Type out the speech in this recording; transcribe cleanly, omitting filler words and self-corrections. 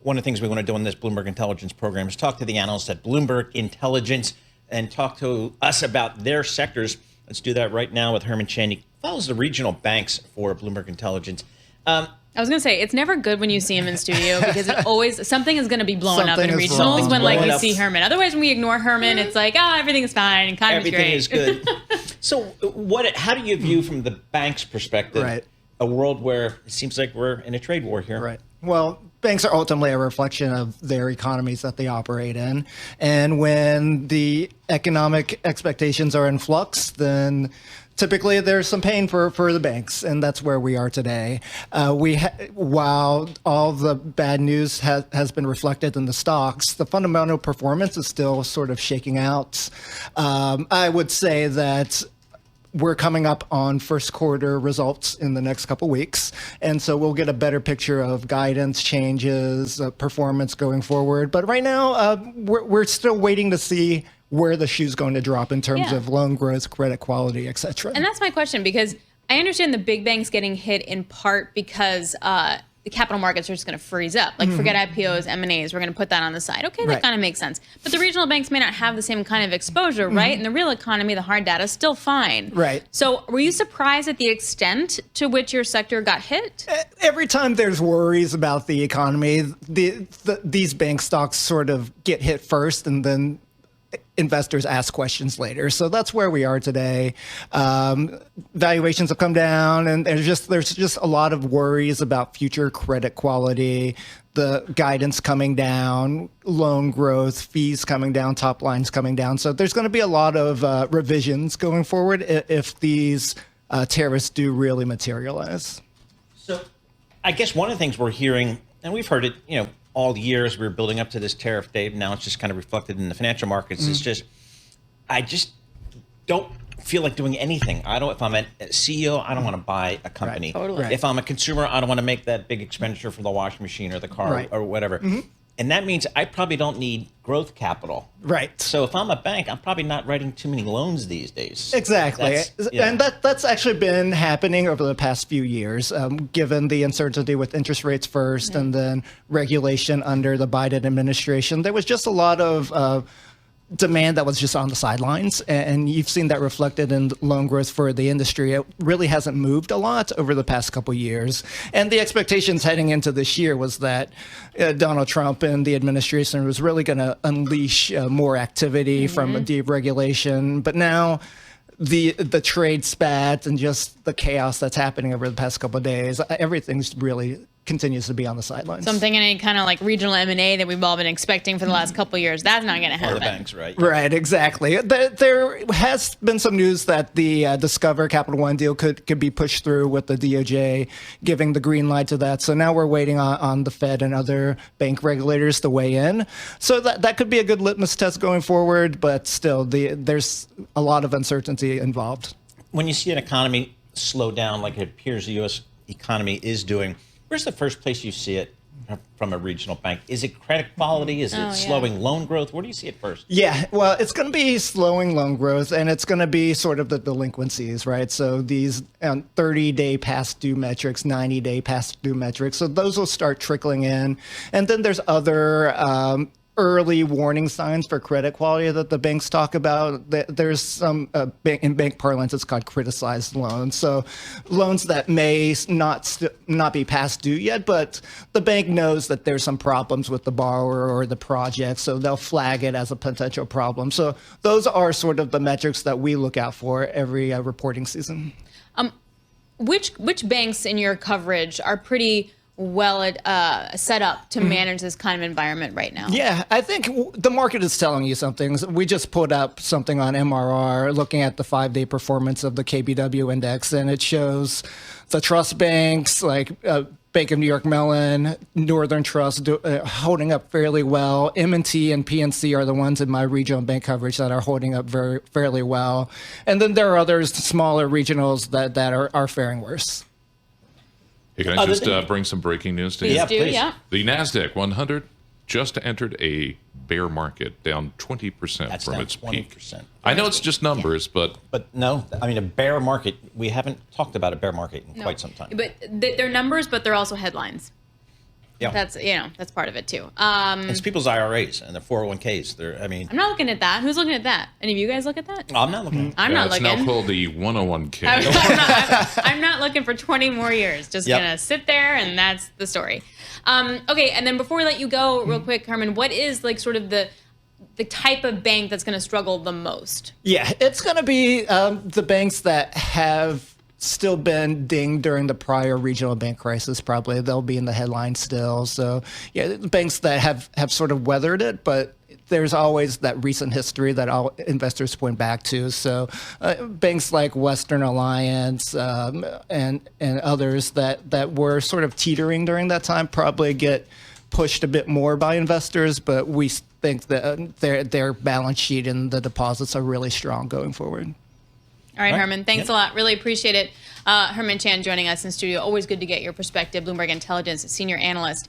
one of the things we want to do in this Bloomberg Intelligence program is talk to the analysts at Bloomberg Intelligence and talk to us about their sectors. Let's do that right now with Herman Chan. He follows the regional banks for Bloomberg Intelligence. I was going to say, it's never good when you see him in studio because it always, something is going to be blowing up in regionals wrong. when like you see Herman. Otherwise, when we ignore Herman, it's like, everything is fine. Economy's Everything great. is good. So how do you view from the bank's perspective a world where it seems like we're in a trade war here? Right. Well, banks are ultimately a reflection of their economies that they operate in. And when the economic expectations are in flux, then typically there's some pain for the banks, and that's where we are today. While all the bad news has been reflected in the stocks, the fundamental performance is still sort of shaking out. I would say that we're coming up on first quarter results in the next couple weeks. And so we'll get a better picture of guidance changes, performance going forward. But right now, we're still waiting to see where the shoe's going to drop in terms of loan growth, credit quality, et cetera. And that's my question, because I understand the big banks getting hit in part because the capital markets are just going to freeze up. Like, forget IPOs, M&As, we're going to put that on the side. Okay, that kind of makes sense. But the regional banks may not have the same kind of exposure, right? In the real economy, the hard data is still fine. Right. So were you surprised at the extent to which your sector got hit? Every time there's worries about the economy, these bank stocks sort of get hit first, and then investors ask questions later. So that's where we are today. Valuations have come down, and there's just a lot of worries about future credit quality, the guidance coming down, loan growth, fees coming down, top lines coming down. So there's going to be a lot of revisions going forward if these tariffs do really materialize. So I guess one of the things we're hearing, and we've heard it, all years we were building up to this tariff date. Now it's just kind of reflected in the financial markets. It's just, I just don't feel like doing anything. If I'm a CEO, I don't want to buy a company. Right. Totally. If I'm a consumer, I don't want to make that big expenditure for the washing machine or the car or whatever. And that means I probably don't need growth capital. Right. So if I'm a bank, I'm probably not writing too many loans these days. Exactly. And that's actually been happening over the past few years, given the uncertainty with interest rates first and then regulation under the Biden administration. There was just a lot of demand that was just on the sidelines, and you've seen that reflected in loan growth for the industry. It really hasn't moved a lot over the past couple of years, and the expectations heading into this year was that Donald Trump and the administration was really going to unleash more activity from deregulation, but now the trade spat and just the chaos that's happening over the past couple of days, everything's really continues to be on the sidelines. So I'm thinking any kind of like regional M&A that we've all been expecting for the last couple of years, that's not going to happen. Or the banks, right? Right, exactly. There has been some news that the Discover Capital One deal could be pushed through with the DOJ giving the green light to that. So now we're waiting on the Fed and other bank regulators to weigh in. So that could be a good litmus test going forward, but still there's a lot of uncertainty involved. When you see an economy slow down like it appears the U.S. economy is doing, where's the first place you see it from a regional bank? Is it credit quality? Is it slowing loan growth? Where do you see it first? Yeah, well, it's going to be slowing loan growth, and it's going to be sort of the delinquencies, right? So these 30-day past due metrics, 90-day past due metrics. So those will start trickling in. And then there's other early warning signs for credit quality that the banks talk about. There's some, in bank parlance, it's called criticized loans. So loans that may not be past due yet, but the bank knows that there's some problems with the borrower or the project, so they'll flag it as a potential problem. So those are sort of the metrics that we look out for every reporting season. Which banks in your coverage are pretty well set up to manage this kind of environment right now? Yeah, I think the market is telling you something. We just put up something on MRR looking at the 5-day performance of the KBW index, and it shows the trust banks like Bank of New York Mellon, Northern Trust holding up fairly well. M&T and PNC are the ones in my regional bank coverage that are holding up fairly well. And then there are others, smaller regionals that are faring worse. Hey, can I just bring some breaking news to you? Yeah, please. Yeah. The NASDAQ 100 just entered a bear market, down 20% from its peak. 20%. I know it's just numbers, but no, I mean, a bear market, we haven't talked about a bear market in quite some time. But they're numbers, but they're also headlines. Yeah. That's part of it too. It's people's IRAs and their 401ks. I'm not looking at that. Who's looking at that? Any of you guys look at that? I'm not looking at I'm not It's looking. now called the 101k. I'm not looking for 20 more years. Just gonna sit there, and that's the story. Okay, and then before we let you go, real quick, Carmen, what is like sort of the type of bank that's going to struggle the most? Yeah, it's going to be the banks that have still been dinged during the prior regional bank crisis. Probably they'll be in the headlines still. So yeah, the banks that have sort of weathered it, but there's always that recent history that all investors point back to. So banks like Western Alliance and others that were sort of teetering during that time probably get pushed a bit more by investors, but we think that their balance sheet and the deposits are really strong going forward. All right, Herman, thanks a lot. Really appreciate it. Herman Chan joining us in studio. Always good to get your perspective. Bloomberg Intelligence senior analyst.